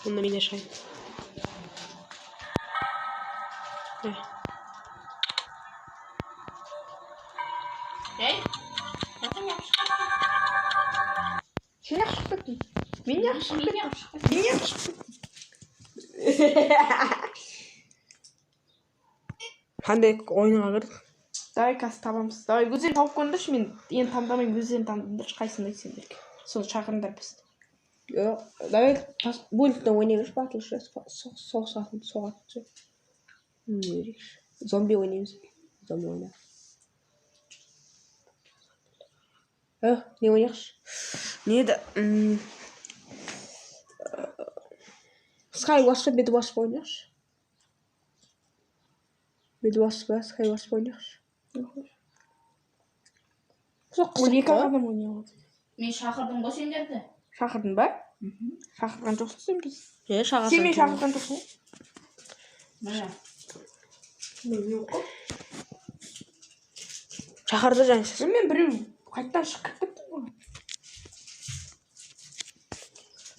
Bundan yine şey. Hey? Zaten yapışık. Sen yapışık ettin. Ben yapışık ettim. Ben yapışık ettim. Hande oynağa girdik. Давай қазір табамыз. Давай өздерің тауып көріңдерші, мен енді таңдамаймын, өздерің таңдаңдаршы, қайсысын айтсаңдар. Соны шақырыңдар бізді. Yok. Давай бөліктен ойнаймыз батылшы. Соғысатын соғатшы. Зомби ойнаймыз. Зомби ойна. Не ойнақшы? Не еді? Skywasp Bedwasp oynuyoruz. Bedwasp ve Skywasp oynuyoruz. Ол екі адам ойнай алады. Мен шақырдым ғой сендерді. Шақырдың ба? Шақырған жоқсың сен біз. Шақырсың. Сен мен шақырған жоқсың. Міне. Шақырды жаңсыз. Мен біреу қайттан шығып кеттім ғой.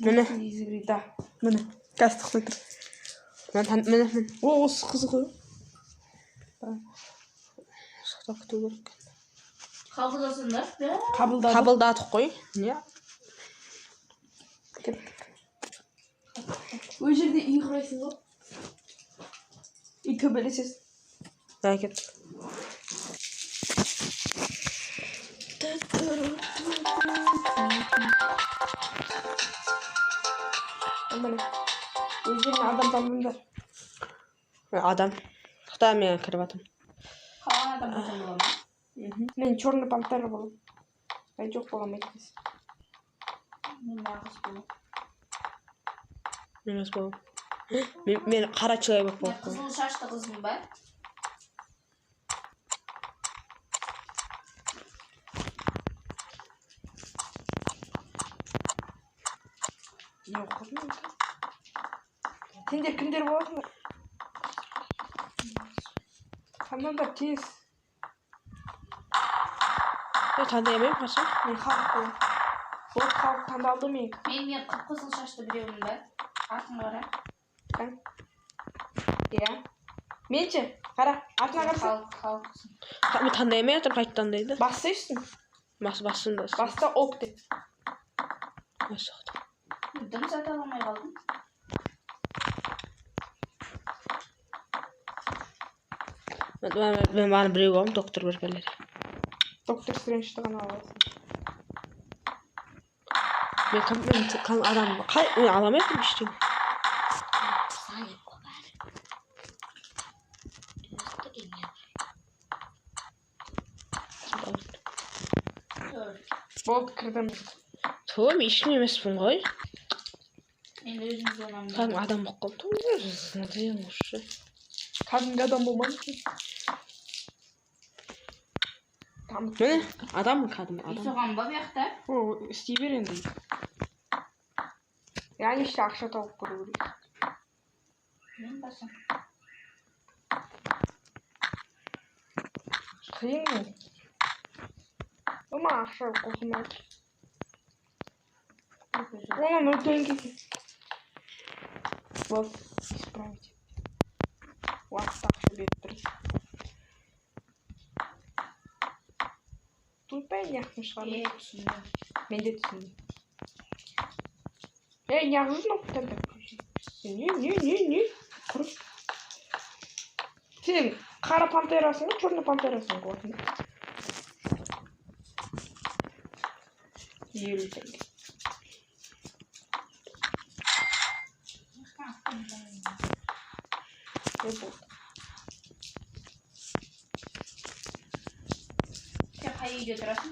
Міне. Изгрида. Міне. Кастық тұр. Міне. О, осы қызық ғой. Шықта күту керек. Қабылдасыңдар. Қабылдадық қой. Не? Ол жерде үй құрайсың ғой. Үй төбелесесің. Да, кет. Міне. Ол жеріне адам таңдыңдар. Адам. Қыта мен кіріп атым. Қалған адам болсам бола ма? Мен черный пантера боламын. Мен жоқ боламын айтқыз. Мен нағыз болам. Мен аз болам. Мен қара человек болып Мен қызыл шашты қызмын ба? Не оқырмын? Сендер кімдер боласыңдар? Таңдаңдар тез. Таңдай алмаймын қарсы. Мен халық боламын. Бұл халық таңдалды мен. Мен қып-қызыл шашты біреумін ба? Артын қара. Иә. Менше, қара, артына қарсы. Халықсың. Мен таңдай алмай жатырмын, қайт таңдайды. Бастайсың. Бассын. Баста ок деп. Басықты. Дым сата алмай қалдым. Мен баны біреу боламын, доктор бергерлер. Доктор Стрэнджті ғана аласың. Мен адам. Мен аламайдым ештеңе. Болды, кірдім. Мен ешкім емеспін ғой. Мен өзім зонамын. Кәдімгі адам болып қалдым. Кәдімгі адам болмадың. Міне, адаммын кәдімгі Үй адам. соған ба бияқта? О, істей бер енді. Яғни іште ақша тауып көру керек. Мен басым. қиын. Ома ақша қосылмайды. Оны мүлденге. Вот, исправить. Уақыт ақша беріп тұрды. Тұлпай неғып шығармай. Түсіндім. Мен де түсіндім. Неғып жүрдің оқтан да? Не? Құрып. Сен қара пантерасың ғой, черный пантерасың ғой. 50 теңге. Ne болды? Сен қай үйде тұрасың?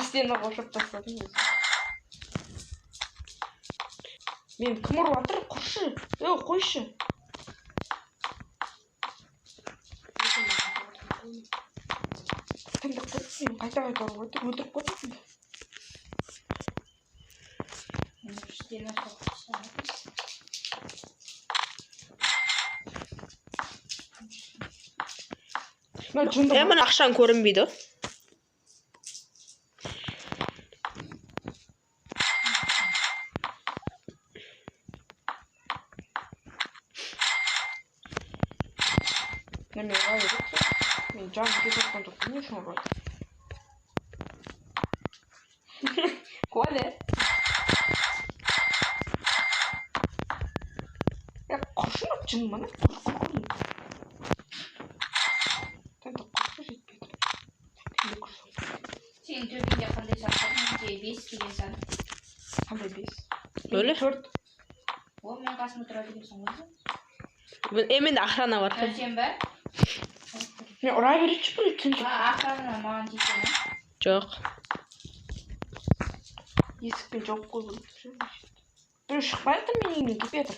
Стені қоршап тастадым өзі. Мен кім ұрып жатыр? Құршы. Қойшы. Кімді қойшы? Мен қайта ұрып жатыр. Өлтіріп қойшы. Стені қоршап. Мен ақшаң көрінбейді. Мен жаным кетіп жатқан жоқпын, не үшін ұрып жатыр? Коля. Құршын жын мана? Сен төбеңде қандай сақтың? Менде 5 деген сан. Қандай 5? Өлі? 4. О, мен қасымда тұра бересің өзі. Мен охрана бар. Сен бе? Мен ұра беретші бұл түнде. Охрана маған тиісені. Жоқ. Есікпен жоқ қой бұл. Біреу шықпайды мен үйімнен кепеді.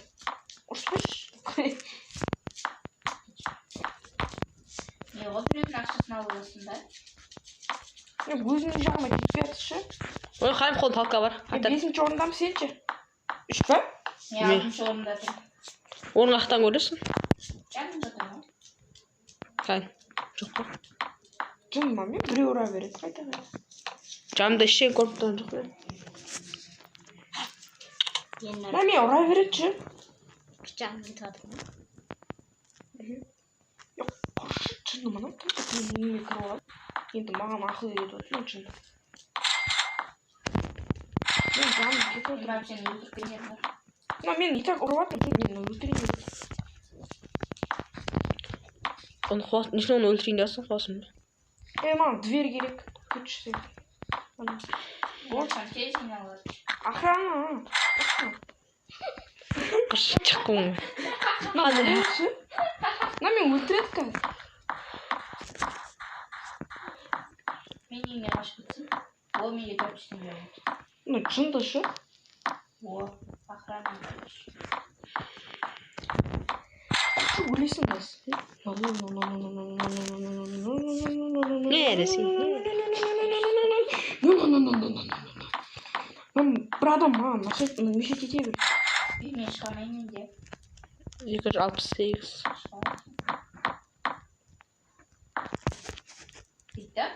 Ұрыспайшы. Не ғой біреудің ақшасын алып аласың да? Мен өзінің жағыма кетпедіші. Ой, қайым қол палка бар. 5-ші орындамын сенші? 3 па? Не 6-ші орында тұр. Оның ақтан көресің? Жанымда тұр ма? Қайын. Жоқ қой. Жынма мен біреу ұра береді қайта. Жанымда ішен көріп тұрған жоқ қой. Мен ұра беретші. Жанымда тұр ма? Жоқ, құршы жынды мұны. Мен үйіме кіріп алады. Енді маған ақыл береді өтін жынды. Мен жаным кетіп отыр. Бірақ сені өлтіріп кететін бар. Мен и так ұрып жатырмын, мен өлтірейін. Нешін оны өлтірейін дейсің, қосым. Маған дверь керек. Күтші сен. Болсаң тез жиналады. Охрана. Құршы шыққым. Өлтірші. Мен өлтіреді қазір. Мен үйіне қашып кетсін. Ол менде 400 теңге болады. Жынды шы. О, охрана. Өлесің қыз. Не ересің? Бір адам маған мешет ете бер. Мен шығамайын менде. 268. Биттіп?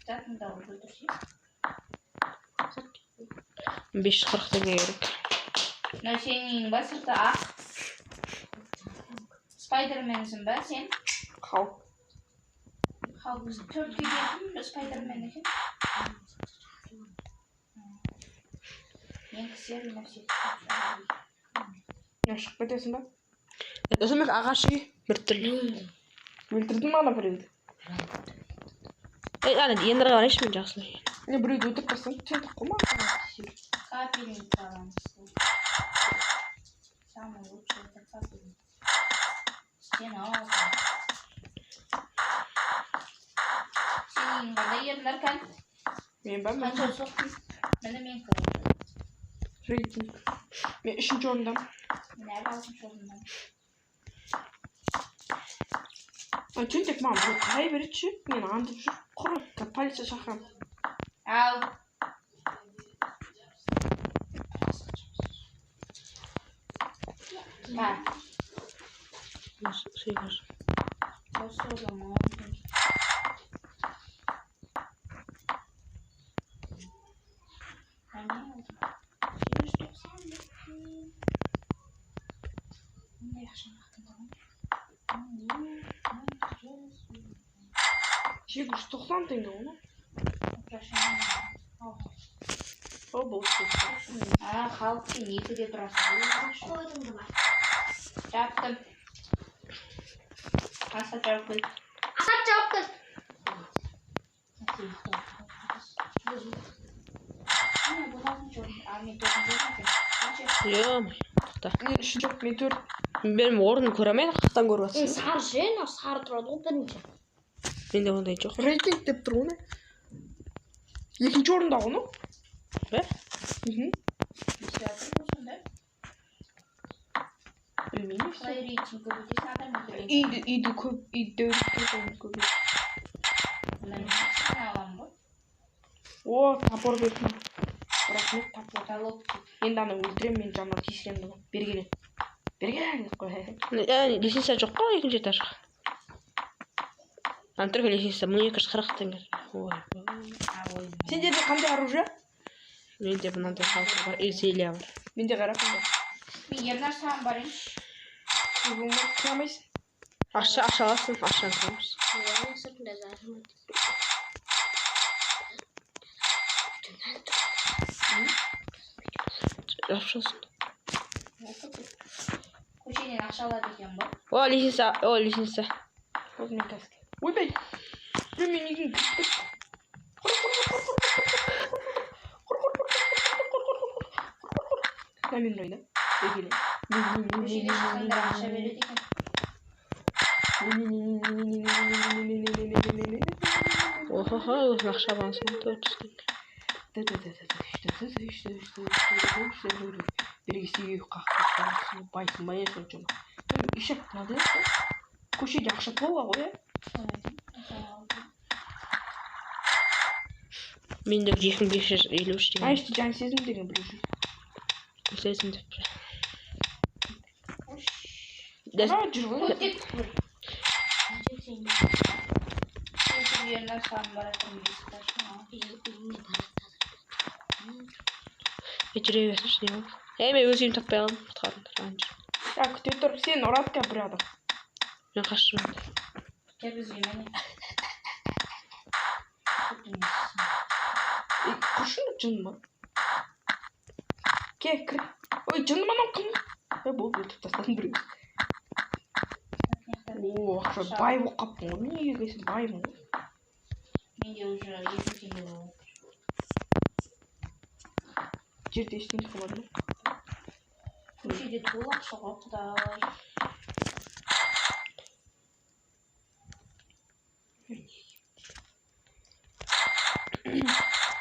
Затында ол өлтірсе. 540 теңге керек. Мына сенің ба сырты ақ? Спайдерменсің ба сен? Қау. Қау біз 4-ге келдім бі Спайдермен екен? Мен кісер нәрсе. Шығып кетесің ба? Өзімек ағашы бір түрлі. Өлтірдің мана біреуді. Ендір қарайшы мен жақсы. Біреуді өтіп қасың, сен тұқ қома. Капелинг аламыз. Самый лучший это капелинг. Стена алсың. Сенің қандай ерлер кән? Мен ба? Қанша соқтың? Мені мен кіріп. Рейтинг. Мен 3-ші орындамын. Мен әлі 6-ші орындамын. Тентек маған бұл қарай беретші. Мен андып жүр. Құрып, полиция шақырам. Ал. Ka. Şey var. Осы о zaman. 790 теңге оны. Украшение. О, болсын. Халықтың еті де тұрасың. Қойдым ба? Жаптым. Асат жауып кел. Асат жауып кел. Yok. Мен үшін жоқ, мен 4. Benim ornum ko'ramaydi, qahtan ko'rib Сары atsın. же, мынау сары тұрады ғой бірінші. Mende onday yo'q. Рейтинг деп тұр оны. Екінші орында оны. Be? Білмеймін. Қалай рейтинг көбейтесің, адам өтіреді. Үйді көп, үйді өріп көп. Мына мен аламын ғой. О, тапор бердім. Рахмет, тапор. Потолок. Енді аны өлтірем, мен жаңа тиісемді. Бергеле. Бергеле деп қой. Yani lisensiya жоқ қой, екінші этаж. Антырға lisensiya 1240 теңге. Ой. Сендерде қандай оружие? Менде мынандай халқы бар, Изелия бар. Менде қарақым бар. Мен ернар саған барайын. Өзіңді қырамайсың. Ақша аласың, ақшаны көреміз. Яғни сыртында зажим. Ақшасын. Көшеден ақша алады екен ғой. О, lisensiya. Көзімен кәске. Ойбай. Мен үйдің кіріп. Мен райда. Бергеле. Көшеге шыққандар ақша береді екен. Oho, өзің ақша аласың, 400 теңге. Бергесі қақтырсың, байсың, байесің жоны. Ишек надо етті. Көшеде ақша тола ғой, Менде 2553 теңге. Айшты жаң сезім деген бір жүр. Сезім деп бір. Жүр ғой. Ернар саған баратын Жүре берсінші, не болды? Мен өзім таппай қалдым, құтқарыңдар. Ja, күте тұр, сен ұрады ка бір адам. Мен қашып жүрмін. Кел бізге мәне. Құршын жын ма? Ке, кір. Ой, жын мынау кім? Болды, өтіп тастадым біреу. О, ақша бай болып қаппын ғой. Неге келсін баймын ғой. Менде уже 2 теңге болды. Жерде ештеңе қалады ма? Көшеде толы ақша ғой, құдай.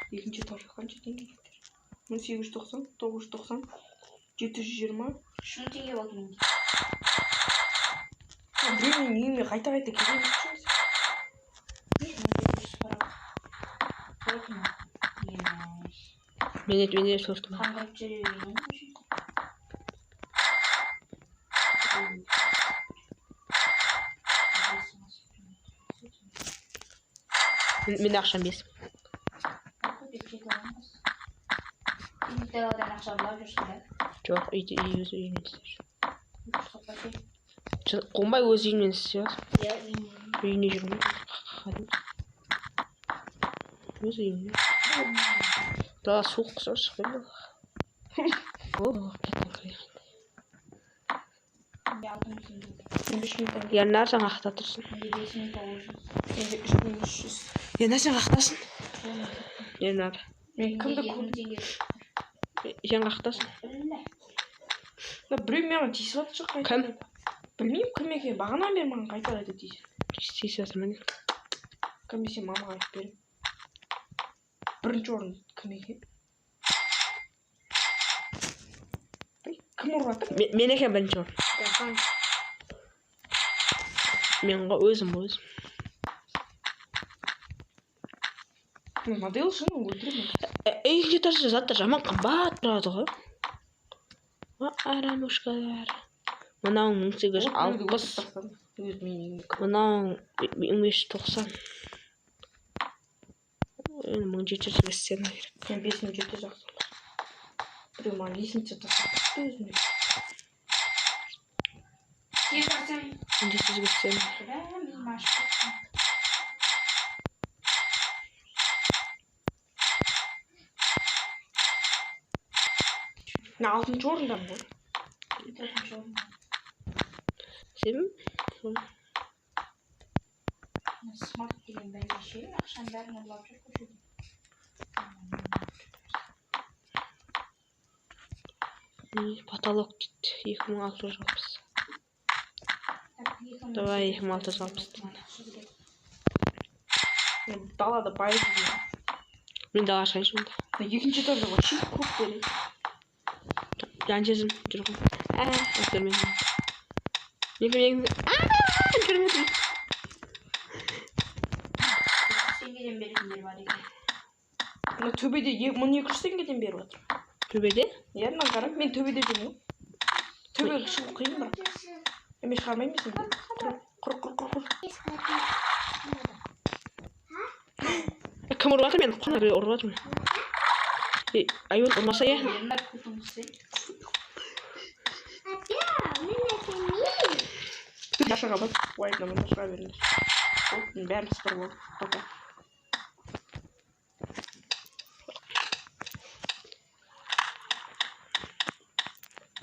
Екінші этажға қанша теңге кетер? 1890, 990, 720. 3 теңге болды менде. Біреумен үйіме қайта-қайта келе бершіңіз. Менде сортым. Қаңғырып жүре берейін көшеде. Менде ақшам 5. Даладан ақша ұрлап жүрсің бе? Жоқ, өз үйімнен істеп жүр. Қонбай өз үйімнен істеп. Үйіне жүрмін. Өз үйімнен. Дала суық құсыр шықпен бұл. О, кеттен кірейін. Ернар сен қақта тұрсын. Ернар сен қақтасың. Ернар. Кімді көп? Сен қақтасың. Біреу маған тиісіп атшы қайта. Кім? Білмеймін кім екен. Бағанан бері маған қайталайды тиісіп. Тиісіп атыр мені. Кім десе мамаға айтып берем. Бірінші орын кім екен? Кім ұрып атыр? Мен екен бірінші орын. Мен өзім. Модель шын өлтіремін. Екінші этажда заттар жаман қымбат тұрады ғой. Арамушкалар. Мынауың 1860. Мынауың 1590. 1700 сена керек. Мен 5700 жақсы. Біреу маған лесница тастапты өзіме. Сен барсаң, 1700 сена. біз машық Мен 6-шы орындамын ғой. 4-ші орын. Сен? Смарт деген бәйгеше, ақшаның бәрін ұрлап жүр көшеде. Потолок дейді. 2660. Давай 2660. Мен далада байып жүрмін. Мен далаға шығайыншы мұнда. Екінші этажда вообще көп береді. Жанчезім жүр ғой. Көрмедім. Көрмедім. Теңгеден беретіндер бар екен. Мына төбеде 1200 теңгеден беріп отыр. Төбеде? Иә, мына қарап, мен төбеде жүрмін. Төбеге шығу қиын бірақ. Мен шығармаймын сен. Құр. Кім ұрып жатыр? Мен қонақ ұрып жатырмын. Айуан ұрмаса иә? Еріндар көтіңгісі. Нашаға бас, уайымнамын, нашаға беріңдер. Мен бәрін сыпыр болды. Пока.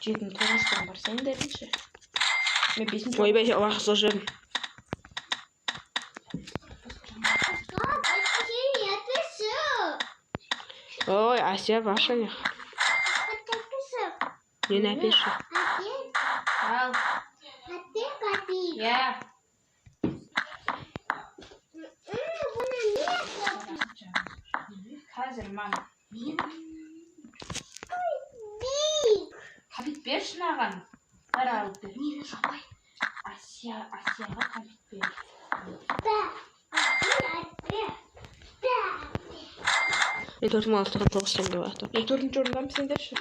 Жетім тоғыстан бар, сен дәрінші. Мен 5-ші. Ойбай, уақыт сол жерім. Ой, Ася, ваша не. Не напишу. Ал. Я. Қазір, мама. Қабит берші маған. Бір алып бер. Мені жабай. Асияға қабит бер. Мен 4600 теңге бар. Мен 4-ші орындамын, сен дәрші.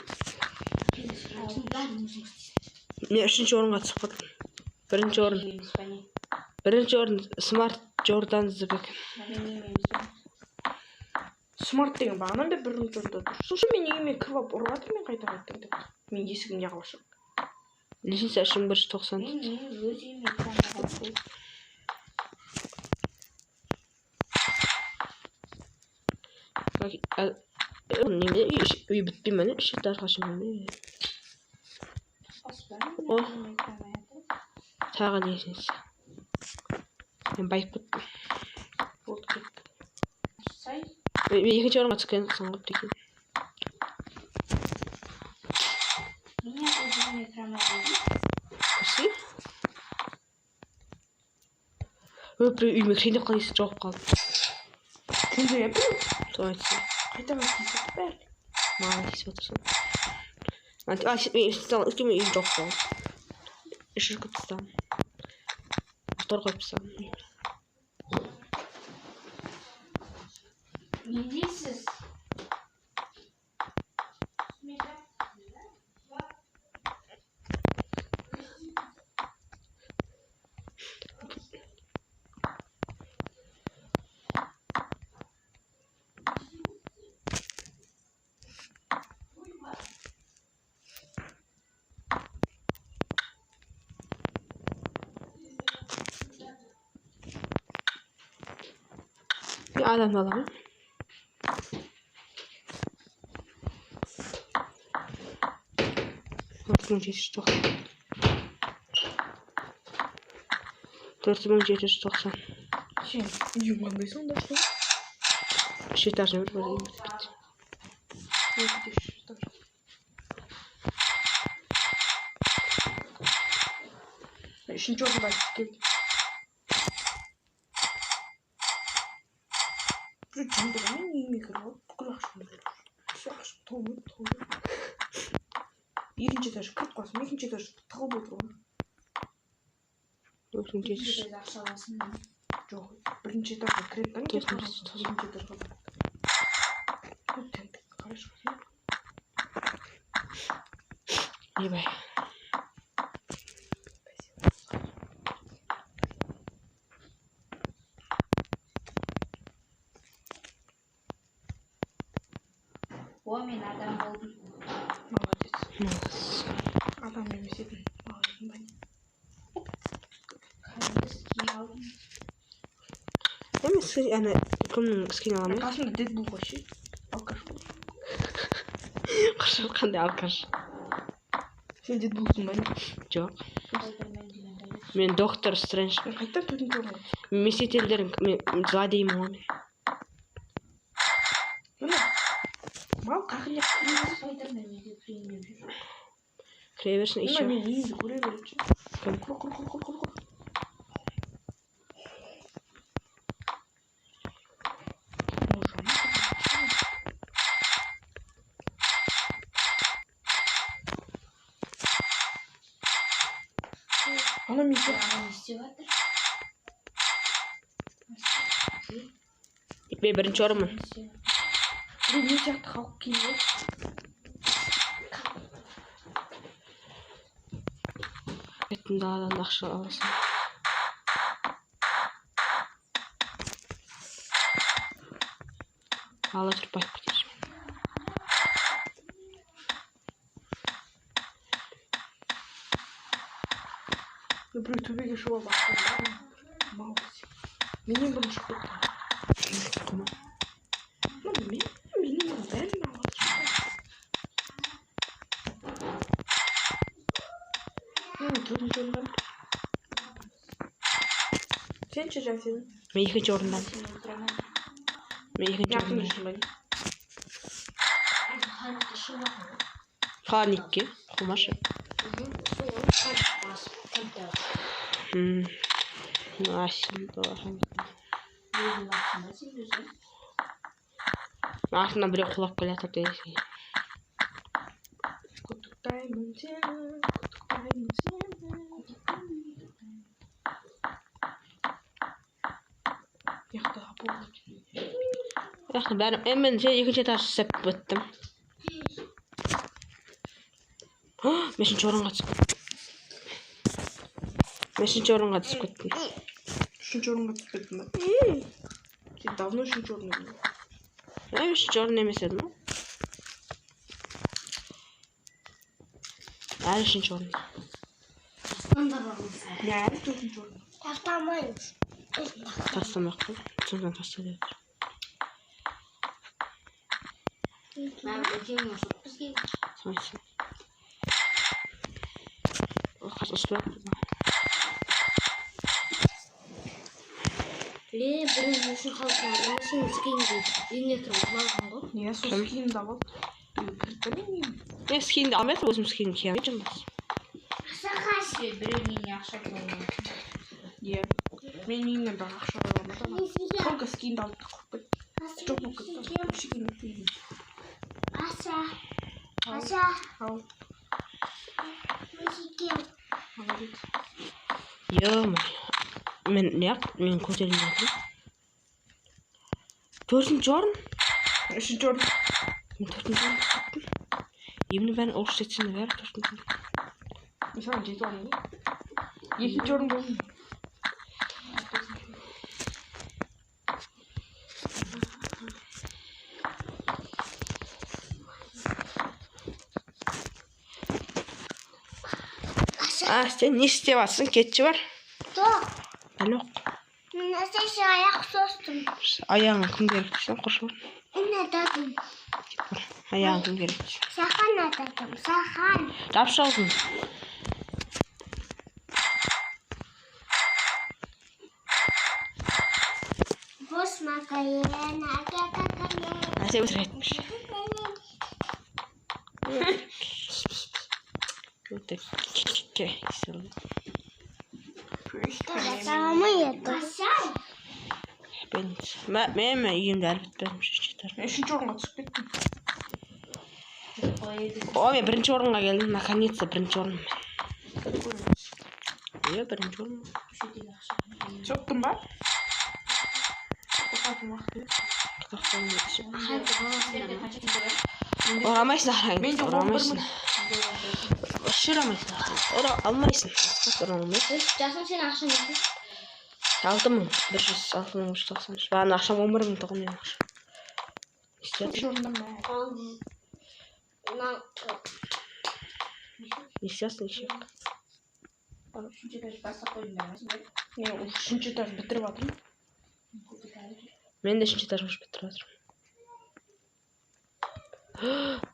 Мен 3-ші орынға түсіп қалдым. 1-ші орын. 1-ші орын Smart Jordan Zbek. Смарт деген бағынан бе 1-ші орында тұр. Сосын мен үйіме кіріп алып ұрып жатыр, мен қайта деп. Мен есігін жағып ашып. Лисенция 190. Мен өз үйіме экранға қойып. Үй бітпей мәне, 3 этажға шығамын. Тағы лисенция. Мен байып кеттім. Болды кетті. Сай. Мен 2-ші орынға түскен соңғы екен. Мен өзімнің экранға қойып. Көрсей? Үйіме кірейін деп қалайсы жауып қалды. Кімді еппін? Той айтсын. Қайтаға тиісіп бәрі. Маған тиісіп отырсын. Мен үйім жауып қалды. Үшіркіп тастам. Ақтор қойып тастам. Не дейсіз? Bir adam alalım. Bakın çeşit çok. 4790. Сен үйің қандай сонда что? 3 этажный бір үйім бітіп кетті. Үшінші орынға келді. Мен үйіме кіріп алып, бүкіл ақшамды беріп. Ақшам толмайды. Екінші этаж кіріп қалсам, екінші этаж тығылып отыр ғой. Ақша аласың ба? Жоқ, бірінші этажға кіреді, екінші этажға. Қалай шығасың? Ебай. О, мен адам болдым. Молодец. Молодец. Адам емес едің. Молодец. Қайында скин алдым. Мен кімнің скин аламын? Қасымда Дэдбул ғой ше. Алкаш. Қандай алкаш. Сен Дедпулсың ба? Жоқ. Спайдермен дегенде. Мен доктор Стрэндж. Қайта 4-ші орын. Мен шетелдерін мен злодеймін ғой мен. Міне. Мал қақын Спайдермен неге кірейін деп жүр. Кіре берсін Мен еще. үйіңді көре береді. Құр. Ана мен Ана не істеп жатыр? Мен бірінші орынмын. Не істеп жатыр? мен сияқты халық келді. Еттің даладан ақша аласың. Ала жүріп байып кетесің. Біреу төбеге шығып бақтым. Мал десем. Менен бұрын шығып кетті. Менен бәрін алады. Төртінші орыннан. Сен ше Жансен? Мен екінші орындамын. Сен өлтіремін. Мен екінші орындамын. Жақын Халықты шығып. Ханикке. Құмашы. Артынан біреу құлап келе жатыр десең. Құттықтаймын сені. Яқтыға болды. Мен екінші этаж жасап өттім. Бесінші орынға түсіп кеттім. Үшінші орынға түсіп кеттім ба? Сен давно үшінші орында. Мен үшінші орын емес едім ғой. Әлі үшінші орын. Анда бармыз. Мен әлі төртінші орында. Тастамаймыз. Тастамақ қой. Сондан таста деді. Мен өтемін жоқ бізге. Смайсың. Қазір ұспай Бірін үшін қалқылады. Сен скейінді үйіне тұрып балған ғой. Не, сол скиімді алып. Мен скинді алмайсың, өзім скинді киямын. Жұмбас. Біреу менің ақша қоймайды. Е, мен үйімнен бір ақша қойламады. Сколько скиімді алып та құрып кетті. Жоқ болып кетті. Шекені өтпейді. Аса. Ау. Молодец. Ё-моё. Мен көтерілмей жатырмын. Төртінші орын? Үшінші орын. Мен төртінші орын кеттім. Емін бәрін орыс жетсін бәрі төртінші орын. Мен саған жеті орын ғой. Екінші орын болдым. Сен не істеп жатсың? Кетші бар? Жоқ. Жоқ. Мен әсіресе аяқ состым. Аяғың кім керек дейсің? Құршы бар. Мен атадым. Аяғың кім керек дейсің? Сахан атадым. Сахан. Жапшы алдың. Бос макаена. Әсе өтір етміш. Өтір. Саламы еді. Мен үйімді әлі бітпедім. Мен үшінші орынға түсіп кеттім. Мен бірінші орынға келдім. Наконец-то бірінші орын. Бірінші орын. Сөктің ба? Қосатын уақыт керек. Орамайсың ағайын. Мен де Орамайсың. Ұрамайсың. Алмайсың. Жасың сен ақша несі? 6.193. Баған ақшам 11.000 тұғын мен ақша. Үшінші орындан ба? Не істейсің еще? Үшінші этаж басқа қойдым демесің бе? Мен үшінші этаж бітіріп жатырмын. Мен де үшінші этаж бітіріп жатырмын.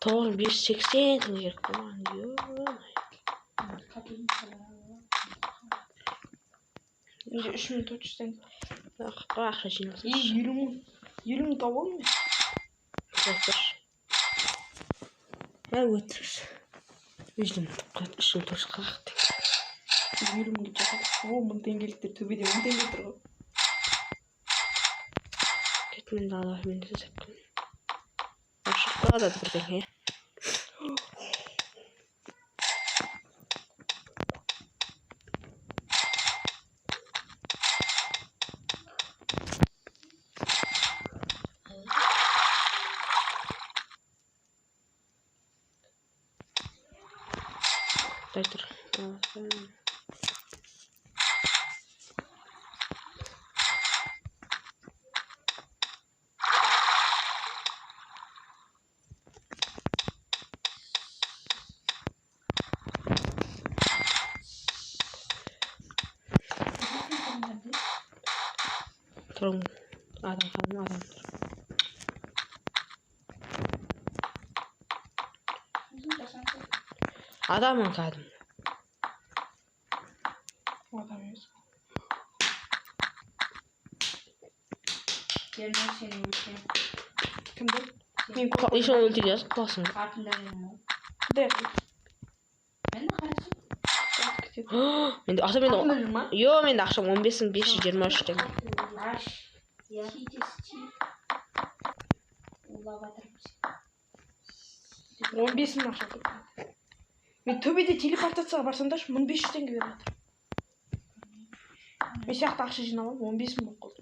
9580 теңге керек болған. Önce 3.300 tenge. Ақша жиналсын. 20.000 табамын мен. Өтіріш. 3.440 теңге. 20.000 жатады. 10.000 теңгеліктер төбеде 10 теңге тұр ғой. Кетмен дала мен де сәпкен. Ашықта да бір теңге. Дайтыр. Тұрың адам. Адамын кәдім. Адам емес. Yerine seni ülke. Kimdir? Еще он өлтірген классың. Farkında değilim o. Құдай. Ben de karışım. Менде ақша менде ақшам 15.523 теңге. Аш. Я. Улаға батырмыз. 15.000 ақша тұр. Мен төбеде телепортацияға барсам да 1500 теңге беріп жатыр. Мен сияқты ақша жинамам 15.000 болып қалды.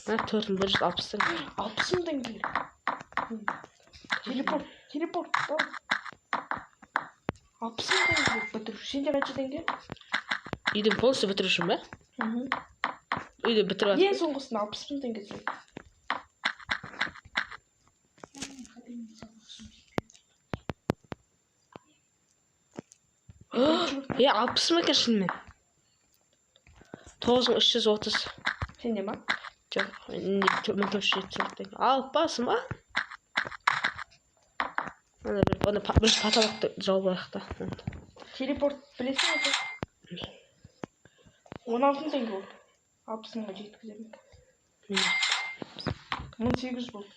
4.160 теңге. 60.000 теңге. Телепорт. 60.000 теңге бітіру. Сенде қанша теңге? Үйді полностью бітірушім бе? Үйді бітіріп Ең соңғысында 60.000 теңге жүреді. Е, 60 ма екен шынымен? 9330. Сенде ма? Жоқ, 1470 теңге. Алып басым ба? Оны бірінші паталықты жауып алайық та. Телепорт білесің бе? 16 теңге болды. 60.000-ға жеткіземін. 1800 болды.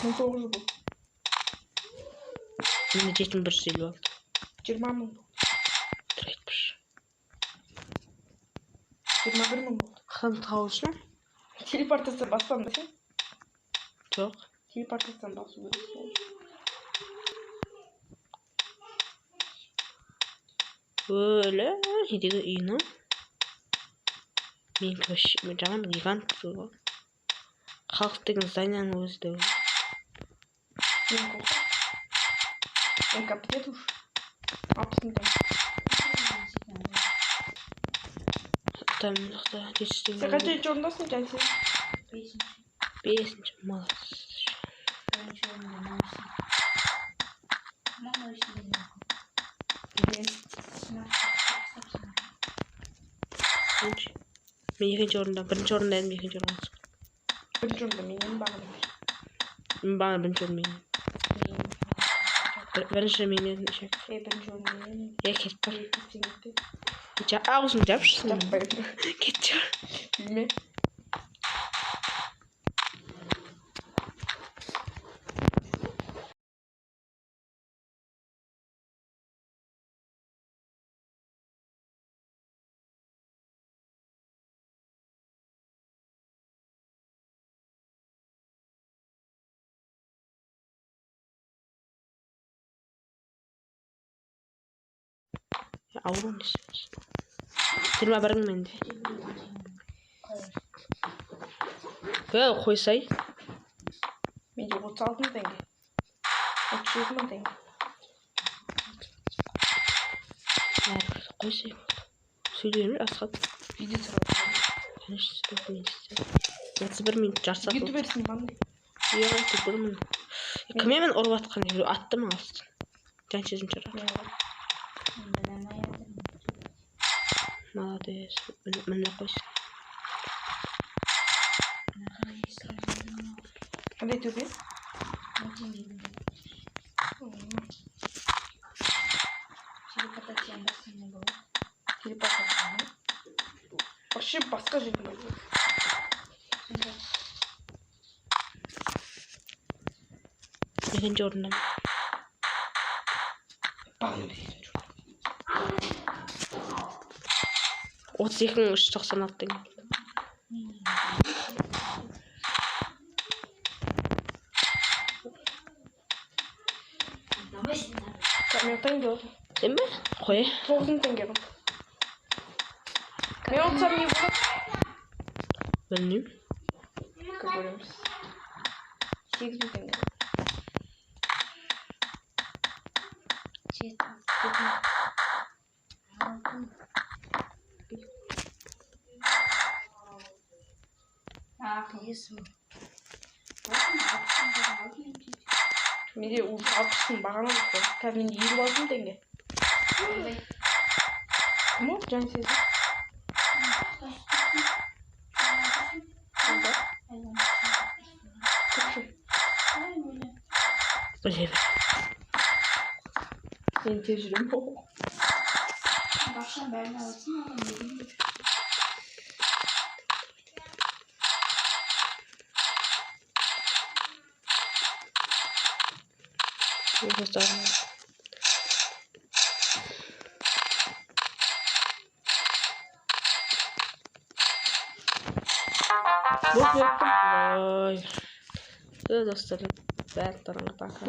1900 болды. Менде 7150 болды. 20.000 болды. Тұр айтпыш. 21.000 болды. Қан тауышын? Телепортация баспам ба сен? Жоқ. Телепортацияны басу керексің. Өлі, недегі үйіні? Мен жаңа гигант тұру ғой. Халық деген зданяның өзі де өзі. Мен қоқса. Мен капитет уж. 60 теңге. Там жақта жетістігін. Сен қаншайыншы орындасың жәнсен? 5-ші, молодец. Бірінші орында маңызды. Маңызды дейді. Мен екінші орында, бірінші орында едім, екінші орында. Бірінші орында менен бағым. Мен бағым бірінші орында менен. Бірінші менен шек. Бірінші орында менен. Кетіп бар. Кетсеңізді. Ауызын жапшысың. Жаппайды. Кетші. Білме. Ауру несеміз. 21 менде. Қойсай. Менде 36 теңге. 37 теңге. Қойсай. Сөйлеймін, асқат. Видео сұрады. Конечно, 31 минут жарсақ. Ютуберсің қандай? Ютубермін. Кіммен ұрып атқан? Атты ма алсын? Жаншезім жырақ. Молодец. Міне қойсын. Қандай төбе? Телепатияның басында болады. Телепатия. Вообще басқа жерде болады. Екінші орында. Бағым екінші орын. 32.396 теңге. Мен теңге болды. Сен бе? Қой. 9.000 теңге болды. Мен ұтсам не болады? Білмеймін. Көреміз. 8.000 теңге. Менде 60.000 бағаны жоқ қой. Қазір менде 56.000 теңге. Кім ол? Жаңа сезім. Біле бер. Мен тез жүремін. Бақша бәрін алсын, адам едім. Ой. Достар, бәрі тұрыңғы бақы.